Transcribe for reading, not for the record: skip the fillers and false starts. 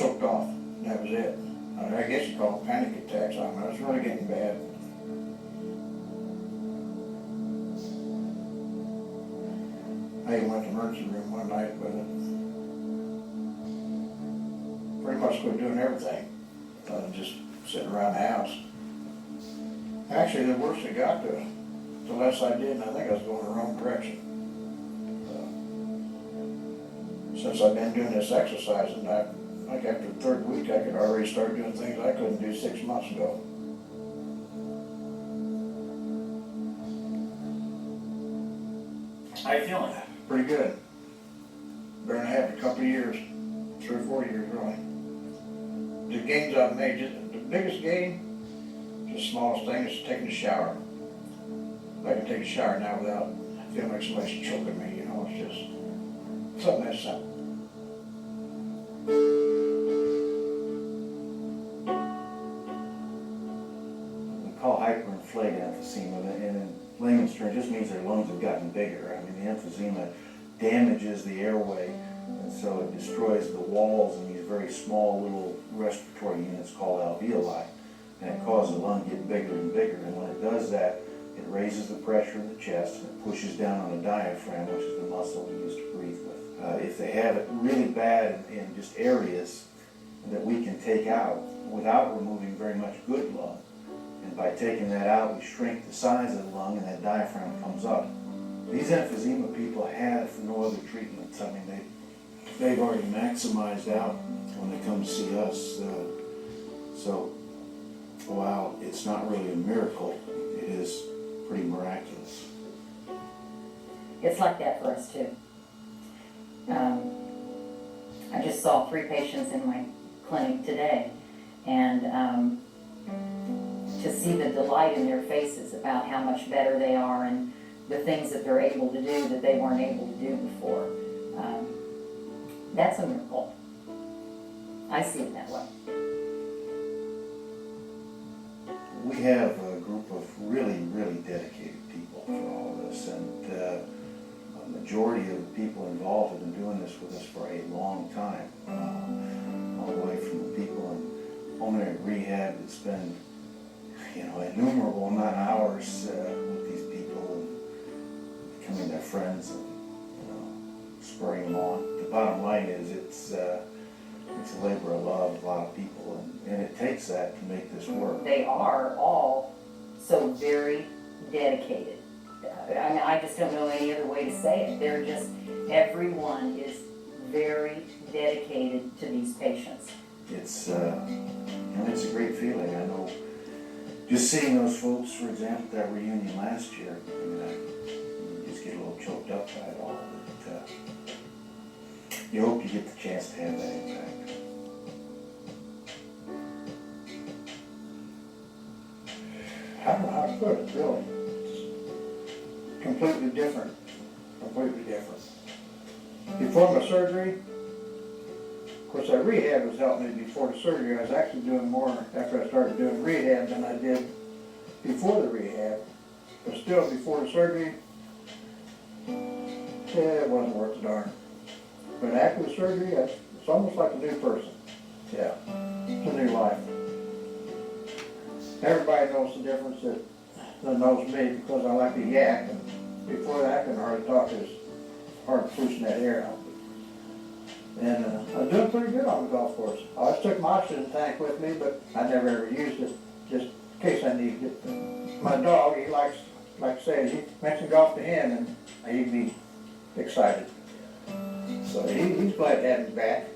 choked off. That was it. I guess you call it panic attacks. I mean, it was really getting bad. I even went to the emergency room one night with it. Pretty much quit doing everything, just sitting around the house. Actually, the worse it got, the less I did, and I think I was going the wrong direction. Since I've been doing this exercising, like after the third week, I could already start doing things I couldn't do 6 months ago. How you feeling? Pretty good. Better than I had in a couple of years, 3 or 4 years really. The gains I've made, the biggest gain, the smallest thing is taking a shower. I can take a shower now without feeling like somebody's choking me, you know, it's just something that simple. We call hyperinflated emphysema, and in layman's terms, it just means their lungs have gotten bigger. I mean, the emphysema damages the airway, and so it destroys the walls in these very small little respiratory units called alveoli, and it causes the lung to get bigger and bigger. And when it does that, it raises the pressure in the chest and it pushes down on the diaphragm, which is the muscle we use to breathe with. If they have it really bad in just areas that we can take out without removing very much good lung, and by taking that out, we shrink the size of the lung and that diaphragm comes up. These emphysema people have no other treatments. I mean, they've already maximized out when they come to see us. So while it's not really a miracle, it is pretty miraculous. It's like that for us too. I just saw 3 patients in my clinic today, and to see the delight in their faces about how much better they are and the things that they're able to do that they weren't able to do before, that's a miracle. I see it that way. We have a group of really, really dedicated people for all of this, and a majority of the people involved have been doing this with us for a long time, all the way from the people in pulmonary rehab that spend, innumerable amount of hours with these people and becoming their friends and, spurring them on. The bottom line is it's a labor of love with a lot of people, and it takes that to make this work. They are all so very dedicated. I mean, I just don't know any other way to say it. They're just, everyone is very dedicated to these patients. It's it's a great feeling. I know just seeing those folks, for example, that reunion last year, I mean, you just get a little choked up by it all. But, you hope you get the chance to have that impact. I don't know how to put it, really. It's completely different. Completely different. Before my surgery, of course that rehab has helped me before the surgery. I was actually doing more after I started doing rehab than I did before the rehab. But still, before the surgery, it wasn't worth the darn. But after the surgery, it's almost like a new person. Yeah, it's a new life. Everybody knows the difference that knows me because I like to yak, and before that I couldn't hardly talk. It was hard pushing that air out. And I'm doing pretty good on the golf course. I always took my oxygen tank with me, but I never ever used it, just in case I needed it. My dog, he likes, like I say, you mention golf to him and he'd be excited. So he's glad to have me back.